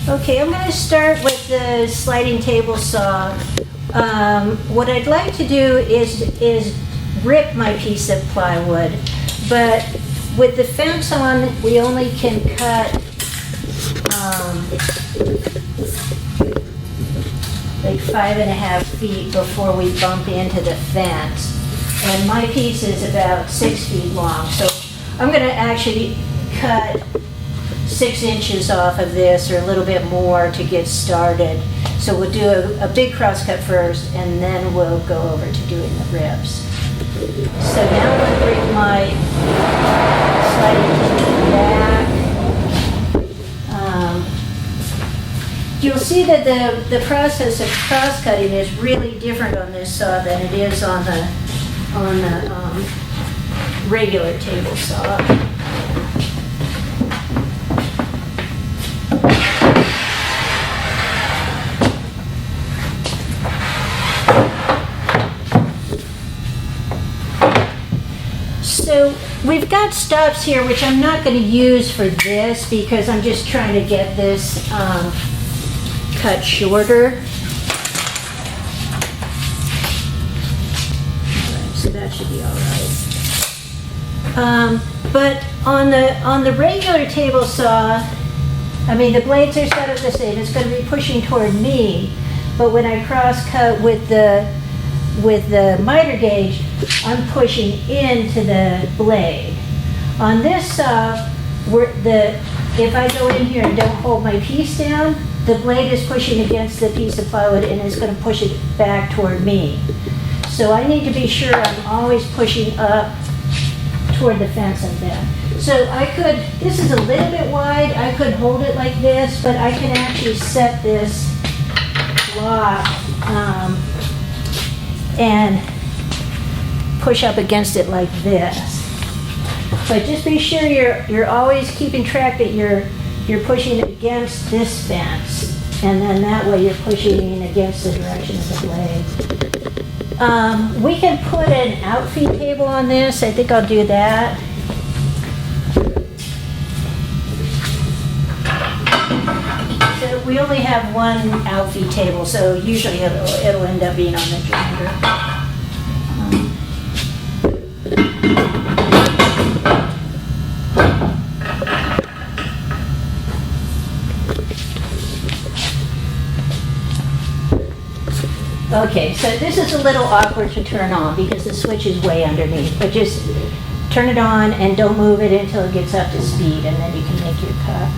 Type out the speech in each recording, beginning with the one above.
Okay, I'm going to start with the sliding table saw. What I'd like to do is rip my piece of plywood, but with the fence on, we only can cut like 5.5 feet before we bump into the fence. And my piece is about 6 feet long, so I'm going to actually cut 6 inches off of this or a little bit more to get started. So we'll do a big cross cut first, and then we'll go over to doing the rips. So now I'm going to bring my sliding table back. You'll see that the process of cross cutting is really different on this saw than it is on the regular table saw. So we've got stops here, which I'm not going to use for this because I'm just trying to get this cut shorter. So that should be all right. But on the regular table saw, I mean the blades are set up the same. It's going to be pushing toward me, but when I cross cut with the miter gauge, I'm pushing into the blade. On this saw, if I go in here and don't hold my piece down, the blade is pushing against the piece of plywood and it's going to push it back toward me. So I need to be sure I'm always pushing up toward the fence like that. So this is a little bit wide, I could hold it like this, but I can actually set this block and push up against it like this. But just be sure you're always keeping track that you're pushing against this fence, and then that way you're pushing against the direction of the blade. We can put an outfeed table on this. I think I'll do that. So we only have one outfeed table, so usually it'll end up being on the jointer. Okay, so this is a little awkward to turn on because the switch is way underneath, but just turn it on and don't move it until it gets up to speed, and then you can make your cut.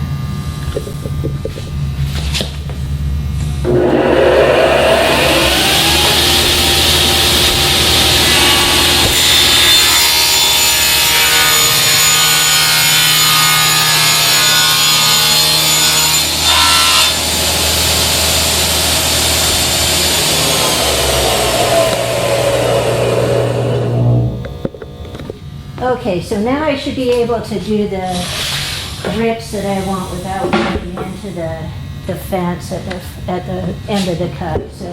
Okay, so now I should be able to do the rips that I want without getting into the fence at the end of the cut. So,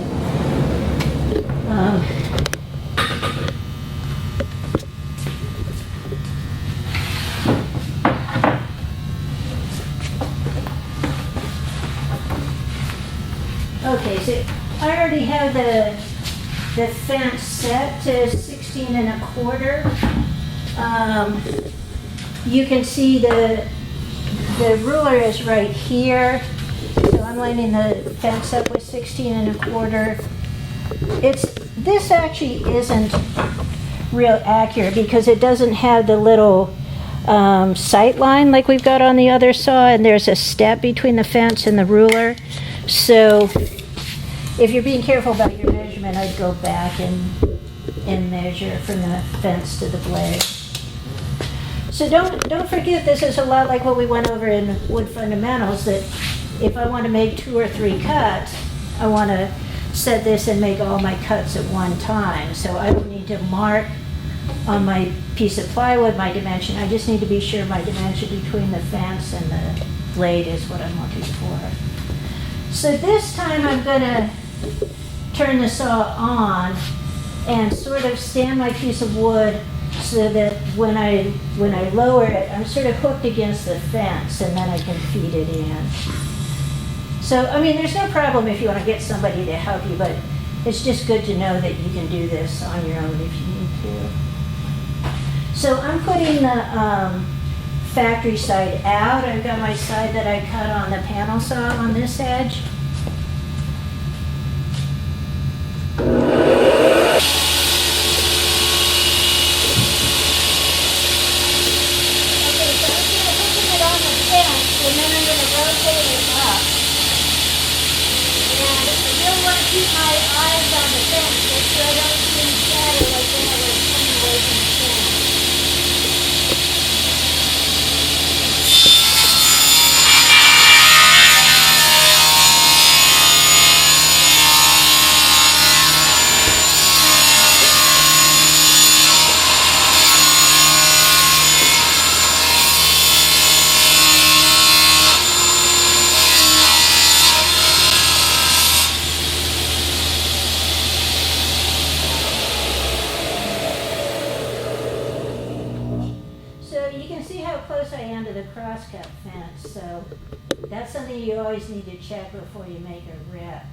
okay, so I already have the fence set to 16.25. You can see the ruler is right here, so I'm lining the fence up with 16.25. This actually isn't real accurate because it doesn't have the little sight line like we've got on the other saw, and there's a step between the fence and the ruler. So if you're being careful about your measurement, I'd go back and measure from the fence to the blade. So don't forget, this is a lot like what we went over in Wood Fundamentals, that if I want to make 2 or 3 cuts, I want to set this and make all my cuts at one time. So I don't need to mark on my piece of plywood my dimension. I just need to be sure my dimension between the fence and the blade is what I'm looking for. So this time I'm going to turn the saw on and sort of stand my piece of wood so that when I lower it, I'm sort of hooked against the fence, and then I can feed it in. So, I mean, there's no problem if you want to get somebody to help you, but it's just good to know that you can do this on your own if you need to. So I'm putting the factory side out. I've got my side that I cut on the panel saw on this edge. Okay, so I'm going to hook it on the fence, and then I'm going to rotate it up. And I really want to keep my eyes on the fence, make sure I don't see any shadow like when I was coming away from the fence. So you can see how close I am to the crosscut fence, so that's something you always need to check before you make a rip.